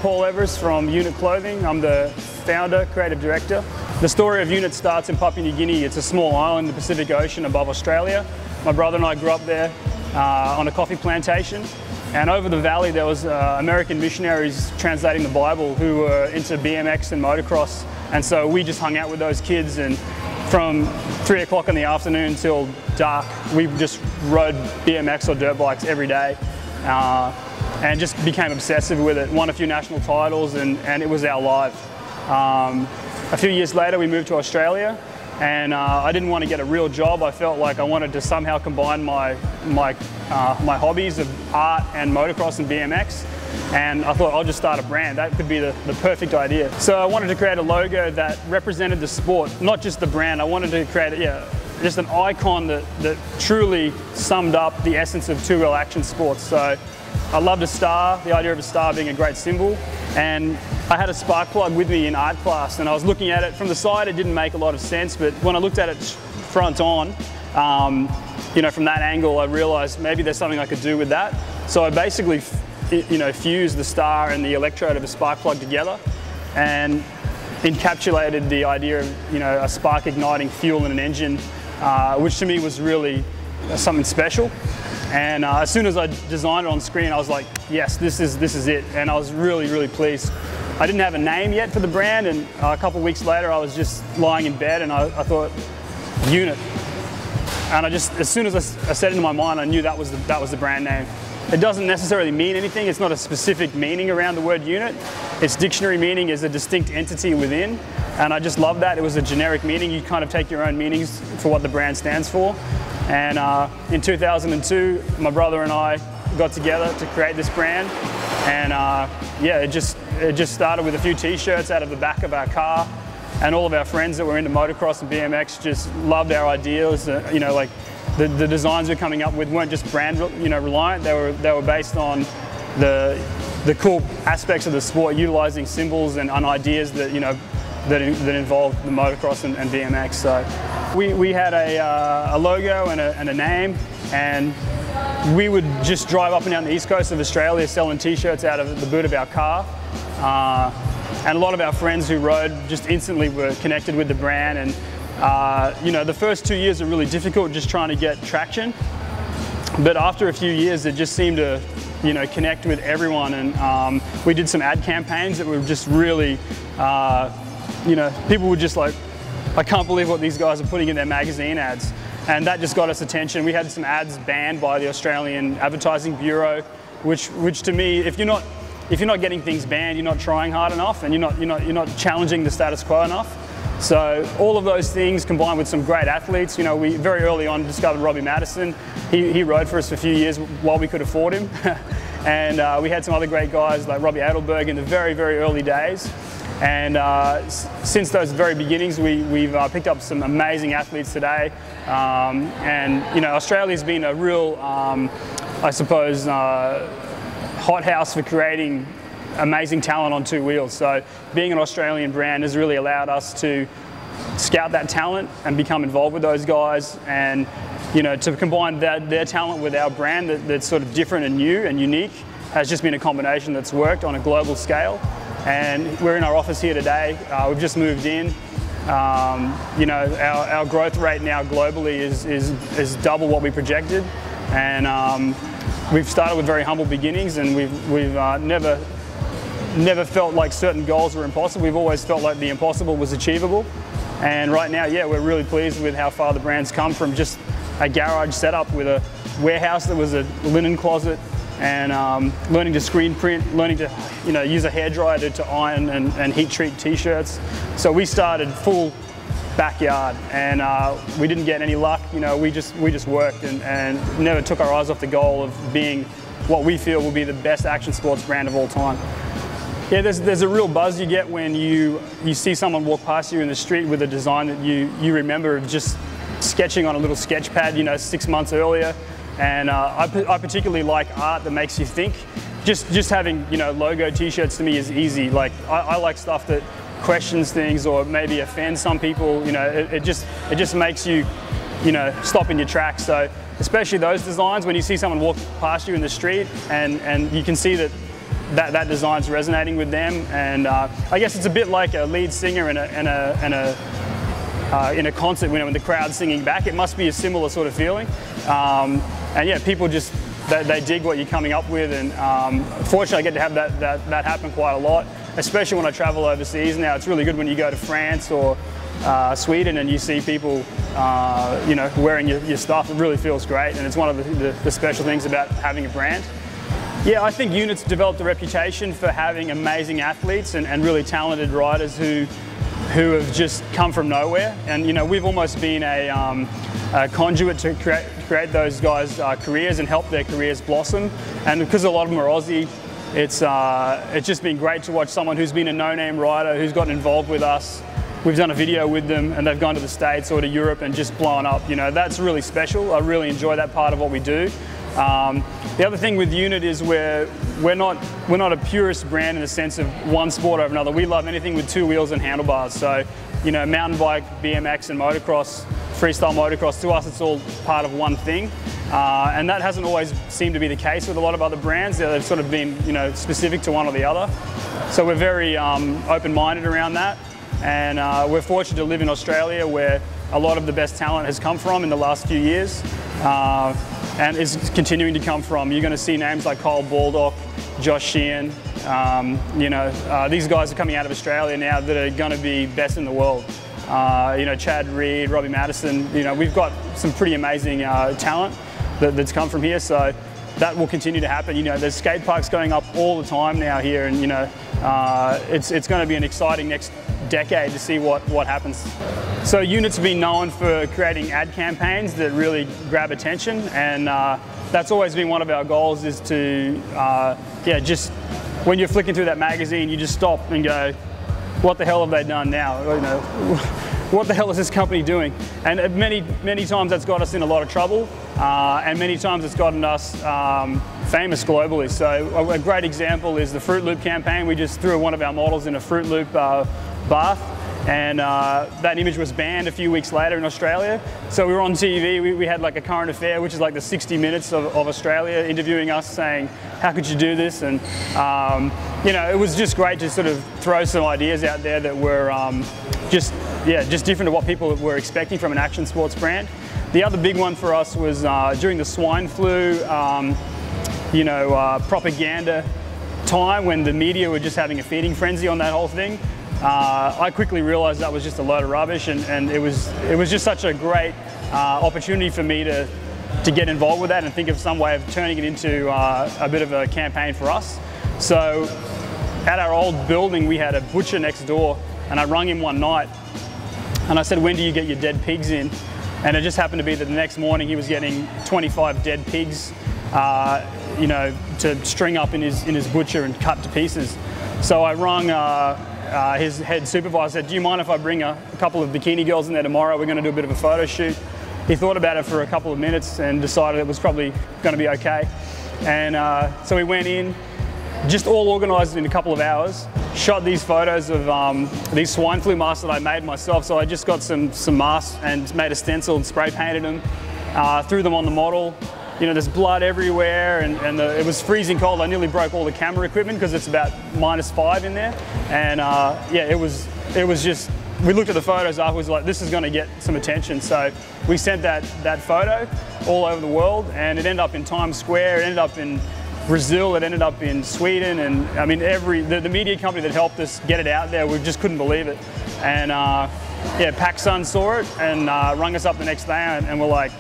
Paul Evers from Unit Clothing. I'm the founder, creative director. The story of Unit starts in Papua New Guinea. It's a small island in the Pacific Ocean above Australia. My brother and I grew up there on a coffee plantation. And over the valley there was American missionaries translating the Bible who were into BMX and motocross. And so we just hung out with those kids, and from 3 o'clock in the afternoon till dark, we just rode BMX or dirt bikes every day. And just became obsessive with it. Won a few national titles, and it was our life. A few years later we moved to Australia, and I didn't want to get a real job. I felt like I wanted to somehow combine my hobbies of art and motocross and BMX, and I thought I'll just start a brand. That could be the perfect idea. So I wanted to create a logo that represented the sport, not just the brand. I wanted to create just an icon that truly summed up the essence of two-wheel action sports. So I loved a star, the idea of a star being a great symbol, and I had a spark plug with me in art class, and I was looking at it from the side. It didn't make a lot of sense, but when I looked at it front on, from that angle, I realized maybe there's something I could do with that. So I basically fused the star and the electrode of a spark plug together and encapsulated the idea of a spark igniting fuel in an engine, which to me was really something special. And as soon as I designed it on screen, I was like, yes, this is it. And I was really, really pleased. I didn't have a name yet for the brand, and a couple of weeks later I was just lying in bed and I thought, Unit. And as soon as I said it in my mind, I knew that was the brand name. It doesn't necessarily mean anything. It's not a specific meaning around the word unit. Its dictionary meaning is a distinct entity within, and I just love that. It was a generic meaning. You kind of take your own meanings for what the brand stands for. And in 2002, my brother and I got together to create this brand, and it just started with a few t-shirts out of the back of our car, and all of our friends that were into motocross and BMX just loved our ideas. Like the designs we're coming up with weren't just brand reliant. They were based on the cool aspects of the sport, utilizing symbols and ideas that that involved the motocross and BMX. So we had a logo and a name, and we would just drive up and down the east coast of Australia selling t-shirts out of the boot of our car. And a lot of our friends who rode just instantly were connected with the brand. And the first 2 years are really difficult, just trying to get traction. But after a few years, it just seemed to connect with everyone. And we did some ad campaigns that were just really, people were just like, I can't believe what these guys are putting in their magazine ads. And that just got us attention. We had some ads banned by the Australian Advertising Bureau, which to me, if you're not getting things banned, you're not trying hard enough, and you're not challenging the status quo enough. So all of those things combined with some great athletes. We very early on discovered Robbie Madison. He rode for us for a few years while we could afford him. And we had some other great guys like Robbie Adelberg in the very, very early days. And since those very beginnings, we've picked up some amazing athletes today. Australia's been a real, hothouse for creating amazing talent on two wheels. So being an Australian brand has really allowed us to scout that talent and become involved with those guys, and to combine their talent with our brand that's sort of different and new and unique has just been a combination that's worked on a global scale. And we're in our office here today. We've just moved in. Our growth rate now globally is double what we projected, and we've started with very humble beginnings, and we've never felt like certain goals were impossible. We've always felt like the impossible was achievable. And right now, we're really pleased with how far the brand's come from just a garage setup with a warehouse that was a linen closet, and learning to screen print, learning to use a hairdryer to iron and heat treat t-shirts. So we started full backyard, and we didn't get any luck. We just worked and never took our eyes off the goal of being what we feel will be the best action sports brand of all time. Yeah, there's a real buzz you get when you see someone walk past you in the street with a design that you remember of just sketching on a little sketch pad 6 months earlier. And I particularly like art that makes you think. Just having logo t-shirts to me is easy. Like I like stuff that questions things or maybe offends some people. It just makes you stop in your tracks. So especially those designs, when you see someone walk past you in the street and you can see that that design's resonating with them. And I guess it's a bit like a lead singer in a concert, when the crowd's singing back. It must be a similar sort of feeling. And yeah, people just, they dig what you're coming up with, and fortunately I get to have that happen quite a lot, especially when I travel overseas now. It's really good when you go to France or Sweden and you see people you know, wearing your stuff. It really feels great, and it's one of the special things about having a brand. Yeah, I think Unit's developed a reputation for having amazing athletes and really talented riders who have just come from nowhere. And you know, we've almost been a conduit to create those guys' careers and help their careers blossom. And because a lot of them are Aussie, it's just been great to watch someone who's been a no-name rider who's gotten involved with us. We've done a video with them and they've gone to the States or to Europe and just blown up. You know, that's really special. I really enjoy that part of what we do. The other thing with Unit is we're not a purist brand in the sense of one sport over another. We love anything with two wheels and handlebars. So, you know, mountain bike, BMX and motocross, freestyle motocross, to us it's all part of one thing. And that hasn't always seemed to be the case with a lot of other brands. They've sort of been, you know, specific to one or the other. So we're very open-minded around that. And we're fortunate to live in Australia, where a lot of the best talent has come from in the last few years. And is continuing to come from. You're going to see names like Kyle Baldock, Josh Sheehan. You know, these guys are coming out of Australia now that are going to be best in the world. You know, Chad Reed, Robbie Madison. You know, we've got some pretty amazing talent that's come from here. So that will continue to happen. You know, there's skate parks going up all the time now here, and you know, it's going to be an exciting next decade to see what happens. So Unit's been known for creating ad campaigns that really grab attention, and that's always been one of our goals, is to yeah, just when you're flicking through that magazine, you just stop and go, what the hell have they done now? You know, what the hell is this company doing? And many times that's got us in a lot of trouble, and many times it's gotten us famous globally. So a great example is the Fruit Loop campaign. We just threw one of our models in a Fruit Loop bath, and that image was banned a few weeks later in Australia. So we were on TV, we had like a current affair, which is like the 60 Minutes of Australia, interviewing us saying, how could you do this? And you know, it was just great to sort of throw some ideas out there that were just different to what people were expecting from an action sports brand. The other big one for us was during the swine flu, you know, propaganda time, when the media were just having a feeding frenzy on that whole thing. I quickly realised that was just a load of rubbish, and it was just such a great opportunity for me to get involved with that and think of some way of turning it into a bit of a campaign for us. So at our old building, we had a butcher next door, and I rung him one night and I said, when do you get your dead pigs in? And it just happened to be that the next morning he was getting 25 dead pigs, you know, to string up in his butcher and cut to pieces. So I rung his head supervisor, said, do you mind if I bring a couple of bikini girls in there tomorrow? We're going to do a bit of a photo shoot. He thought about it for a couple of minutes and decided it was probably going to be okay. And so we went in, just all organised in a couple of hours, shot these photos of these swine flu masks that I made myself. So I just got some masks and made a stencil and spray painted them, threw them on the model. You know, there's blood everywhere, and it was freezing cold. I nearly broke all the camera equipment because it's about -5 in there. And yeah, it was just, we looked at the photos afterwards, like, this is going to get some attention. So we sent that photo all over the world, and it ended up in Times Square, it ended up in Brazil, it ended up in Sweden, and I mean, the media company that helped us get it out there, we just couldn't believe it. And yeah, PacSun saw it and rung us up the next day, and we're like,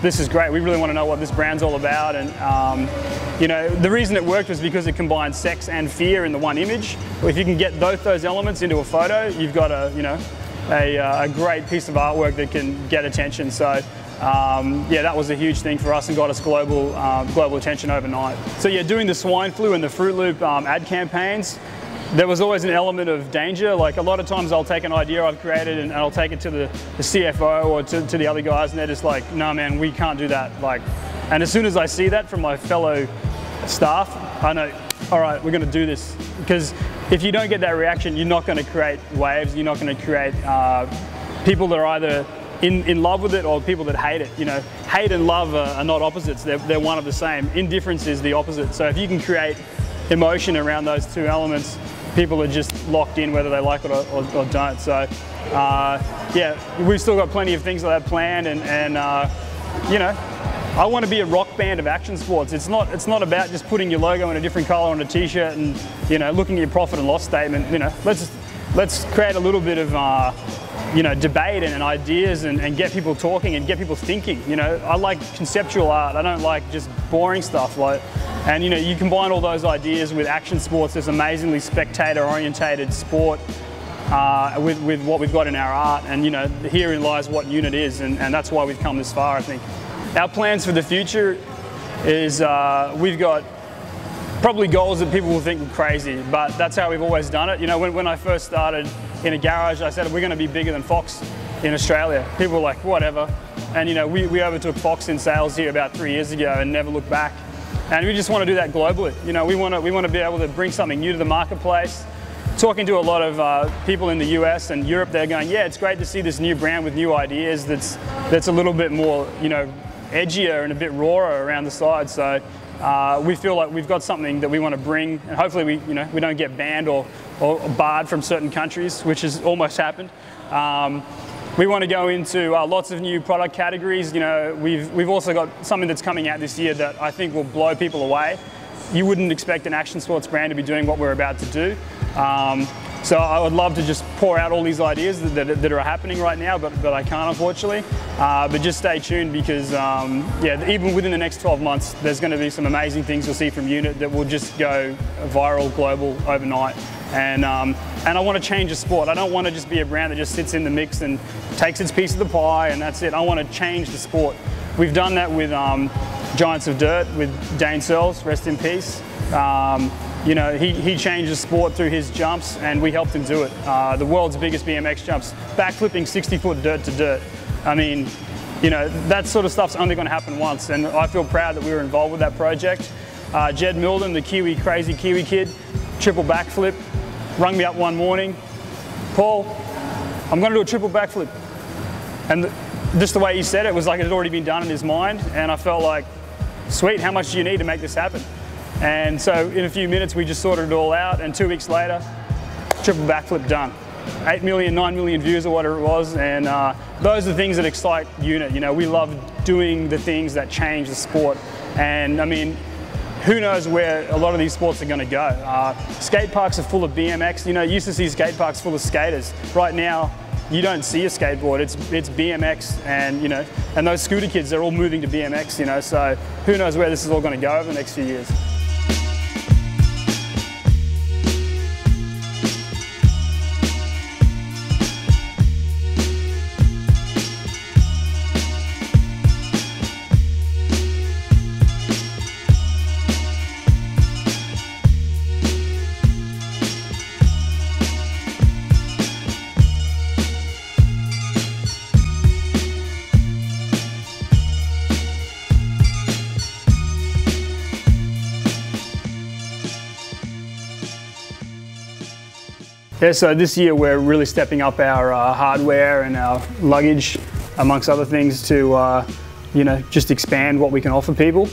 this is great. We really want to know what this brand's all about. And you know, the reason it worked was because it combined sex and fear in the one image. If you can get both those elements into a photo, you've got a great piece of artwork that can get attention. So yeah, that was a huge thing for us and got us global attention overnight. So yeah, doing the swine flu and the Fruit Loop ad campaigns, there was always an element of danger. Like, a lot of times I'll take an idea I've created and I'll take it to the CFO or to the other guys, and they're just like, no man, we can't do that. Like, and as soon as I see that from my fellow staff, I know, all right, we're going to do this. Because if you don't get that reaction, you're not going to create waves, you're not going to create people that are either in love with it or people that hate it. You know, hate and love are not opposites, they're one of the same. Indifference is the opposite. So if you can create emotion around those two elements, people are just locked in whether they like it or don't. So yeah, we've still got plenty of things like that planned, and you know, I want to be a rock band of action sports. It's not about just putting your logo in a different color on a t-shirt and, you know, looking at your profit and loss statement. You know, let's create a little bit of you know, debate and ideas and get people talking and get people thinking. You know, I like conceptual art. I don't like just boring stuff. And you know, you combine all those ideas with action sports, this amazingly spectator-orientated sport, with what we've got in our art, and you know, herein lies what Unit is, and that's why we've come this far, I think. Our plans for the future is we've got probably goals that people will think we're crazy, but that's how we've always done it. You know, when I first started in a garage, I said we're going to be bigger than Fox in Australia. People were like, whatever. And you know, we overtook Fox in sales here about 3 years ago and never looked back. And we just want to do that globally. You know, we want to be able to bring something new to the marketplace. Talking to a lot of people in the US and Europe, they're going, yeah, it's great to see this new brand with new ideas that's a little bit more, you know, edgier and a bit rawer around the side. So we feel like we've got something that we want to bring, and hopefully we don't get banned or barred from certain countries, which has almost happened. We want to go into lots of new product categories. You know, we've also got something that's coming out this year that I think will blow people away. You wouldn't expect an action sports brand to be doing what we're about to do. So I would love to just pour out all these ideas that are happening right now, but I can't, unfortunately. But just stay tuned, because yeah, even within the next 12 months, there's going to be some amazing things you'll see from Unit that will just go viral, global, overnight. And I want to change the sport. I don't want to just be a brand that just sits in the mix and takes its piece of the pie and that's it. I want to change the sport. We've done that with Giants of Dirt, with Dane Searles, rest in peace. You know, he changed the sport through his jumps, and we helped him do it. The world's biggest BMX jumps, backflipping 60-foot dirt to dirt. I mean, you know, that sort of stuff's only going to happen once, and I feel proud that we were involved with that project. Jed Milden, the crazy Kiwi kid, triple backflip, rung me up one morning. Paul, I'm going to do a triple backflip. And just the way he said it was like it had already been done in his mind, and I felt like, sweet, how much do you need to make this happen? And so in a few minutes we just sorted it all out, and 2 weeks later, triple backflip done. 8 million, 9 million views or whatever it was, and those are the things that excite Unit. You know, we love doing the things that change the sport, and I mean, who knows where a lot of these sports are going to go. Skate parks are full of BMX. You know, you used to see skate parks full of skaters. Right now, you don't see a skateboard, it's BMX, and you know, and those scooter kids, they're all moving to BMX, you know, so who knows where this is all going to go over the next few years. Yeah, so this year we're really stepping up our hardware and our luggage, amongst other things, to you know, just expand what we can offer people.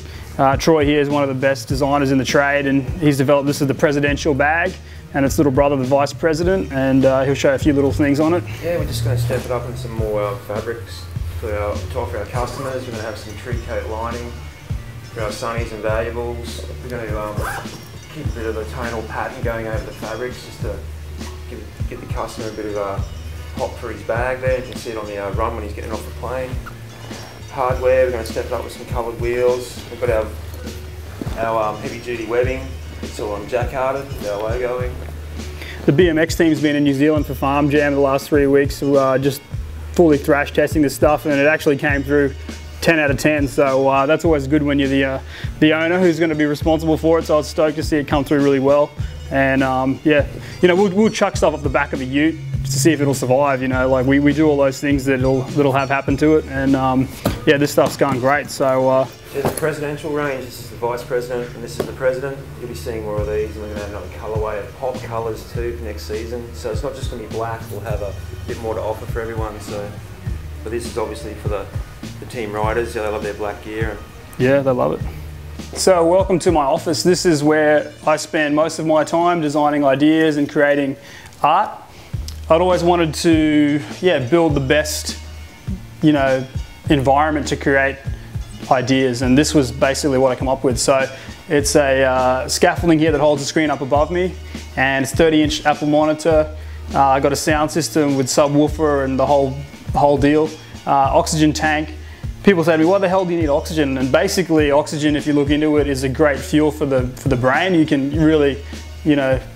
Troy here is one of the best designers in the trade, and he's developed this as the presidential bag, and its little brother, the vice president, and he'll show a few little things on it. Yeah, we're just going to step it up in some more fabrics to offer our customers. We're going to have some tree coat lining for our sunnies and valuables. We're going to keep a bit of a tonal pattern going over the fabrics, just to give the customer a bit of a pop for his bag there. You can see it on the run when he's getting off the plane. Hardware, we're going to step it up with some coloured wheels. We've got our heavy duty webbing. It's all jacquarded with our logoing. The BMX team's been in New Zealand for Farm Jam the last 3 weeks, just fully thrash testing this stuff, and it actually came through 10 out of 10, so that's always good when you're the owner who's going to be responsible for it, so I was stoked to see it come through really well. And yeah, you know, we'll chuck stuff off the back of a ute just to see if it'll survive, you know, like we do all those things that'll have happen to it, and yeah, this stuff's going great. So yeah, the presidential range, this is the vice president and this is the president. You'll be seeing more of these, and we're going to have another colourway of pop colours too for next season, so it's not just going to be black, we'll have a bit more to offer for everyone. So, but this is obviously for the team riders. Yeah, they love their black gear. And yeah, they love it. So welcome to my office. This is where I spend most of my time designing ideas and creating art. I'd always wanted to build the best environment to create ideas, and this was basically what I come up with. So it's a scaffolding here that holds the screen up above me, and it's 30-inch Apple monitor. I got a sound system with subwoofer and the whole deal. Oxygen tank. People say to me, why the hell do you need oxygen? And basically oxygen, if you look into it, is a great fuel for the brain. You can really,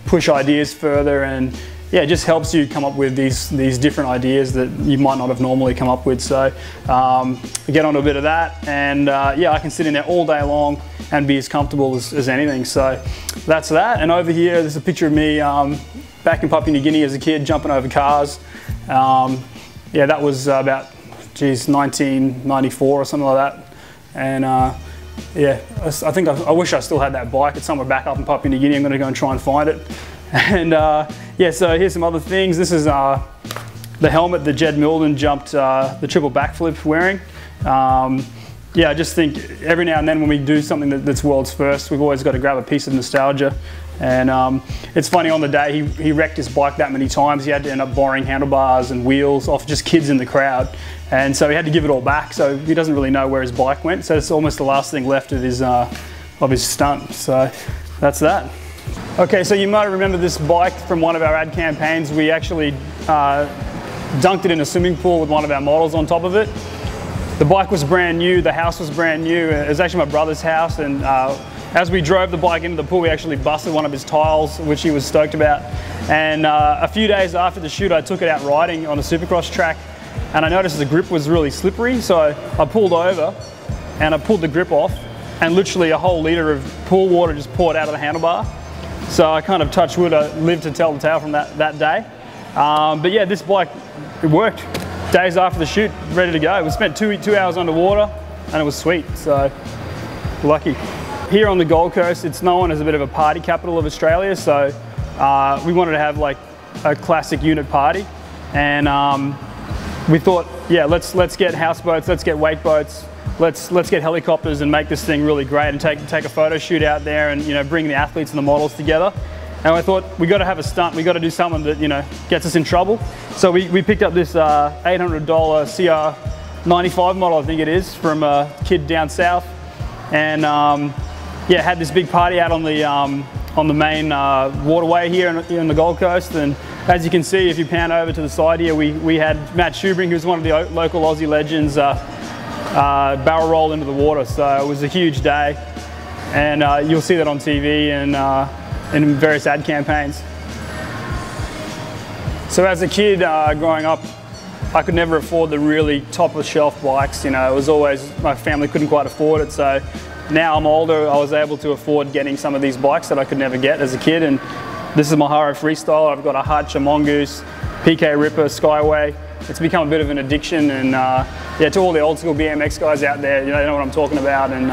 push ideas further, and it just helps you come up with these different ideas that you might not have normally come up with. So get onto a bit of that, and I can sit in there all day long and be as comfortable as anything. So that's that. And over here, there's a picture of me back in Papua New Guinea as a kid, jumping over cars. That was about 1994 or something like that. And I wish I still had that bike. It's somewhere back up in Papua New Guinea. I'm going to go and try and find it. And so here's some other things. This is the helmet that Jed Milden jumped the triple backflip wearing. I just think every now and then when we do something that's world's first, we've always got to grab a piece of nostalgia. And it's funny, on the day he wrecked his bike that many times, he had to end up borrowing handlebars and wheels off just kids in the crowd. And so he had to give it all back, so he doesn't really know where his bike went. So it's almost the last thing left of his stunt. So that's that. Okay, so you might remember this bike from one of our ad campaigns. We actually dunked it in a swimming pool with one of our models on top of it. The bike was brand new, the house was brand new. It was actually my brother's house, and as we drove the bike into the pool, we actually busted one of his tiles, which he was stoked about. And a few days after the shoot, I took it out riding on a supercross track, and I noticed the grip was really slippery, so I pulled over and I pulled the grip off, and literally a whole litre of pool water just poured out of the handlebar. So I kind of, touch wood, I lived to tell the tale from that day. But yeah, this bike, it worked. Days after the shoot, ready to go. We spent two hours underwater, and it was sweet, so lucky. Here on the Gold Coast, it's known as a bit of a party capital of Australia, so we wanted to have like a classic unit party, and we thought, let's get houseboats, let's get wake boats, let's get helicopters and make this thing really great, and take a photo shoot out there, and bring the athletes and the models together. And I thought, we got to have a stunt, we got to do something that gets us in trouble. So we picked up this $800 CR95 model, I think it is, from a kid down south, and had this big party out on the main waterway here in the Gold Coast. And as you can see, if you pan over to the side here, we had Matt Schubring, who's one of the local Aussie legends, barrel roll into the water. So it was a huge day, and you'll see that on TV and in various ad campaigns. So as a kid growing up, I could never afford the really top of the shelf bikes. It was always, my family couldn't quite afford it. So now I'm older, I was able to afford getting some of these bikes that I could never get as a kid. And this is my Haro Freestyle. I've got a Hutch, a Mongoose, PK Ripper, Skyway. It's become a bit of an addiction, and to all the old school BMX guys out there, they know what I'm talking about. And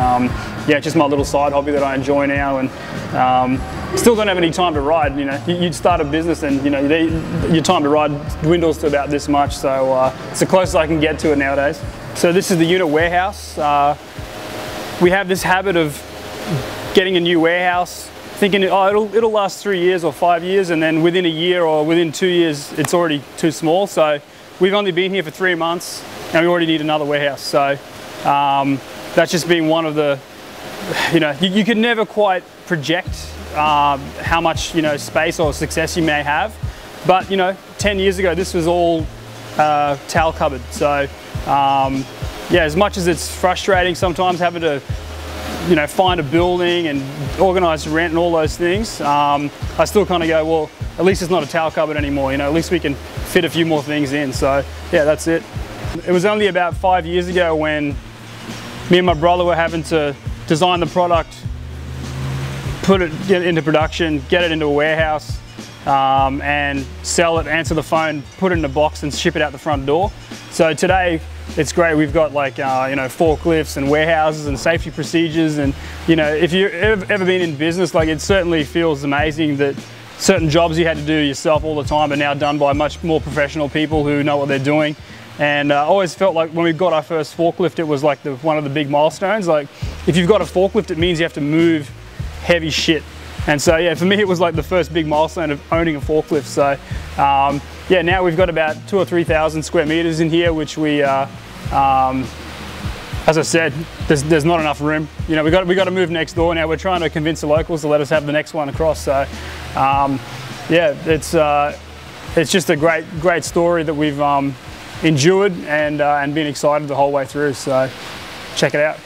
it's just my little side hobby that I enjoy now, and still don't have any time to ride. You'd start a business, and your time to ride dwindles to about this much. So it's the closest I can get to it nowadays. So this is the unit warehouse. We have this habit of getting a new warehouse, thinking, it'll last 3 years or 5 years, and then within a year or within 2 years, it's already too small. So we've only been here for 3 months, and we already need another warehouse. So that's just been one of the, you could never quite project how much space or success you may have. But 10 years ago, this was all towel cupboard. So as much as it's frustrating sometimes having to find a building and organise rent and all those things, I still kind of go, well, at least it's not a towel cupboard anymore. At least we can fit a few more things in. So yeah, that's it. It was only about 5 years ago when me and my brother were having to design the product, get it into production, get it into a warehouse, and sell it, answer the phone, put it in a box and ship it out the front door. So today, it's great. We've got like forklifts and warehouses and safety procedures, and if you've ever been in business, like, it certainly feels amazing that certain jobs you had to do yourself all the time are now done by much more professional people who know what they're doing. And I always felt like when we got our first forklift, it was like one of the big milestones. Like, if you've got a forklift, it means you have to move heavy shit. And so, yeah, for me, it was like the first big milestone of owning a forklift. So, yeah, now we've got about 2,000 or 3,000 square meters in here, which we, as I said, there's not enough room. You know, we got to move next door now. We're trying to convince the locals to let us have the next one across. So, yeah, it's just a great story that we've endured and been excited the whole way through. So, check it out.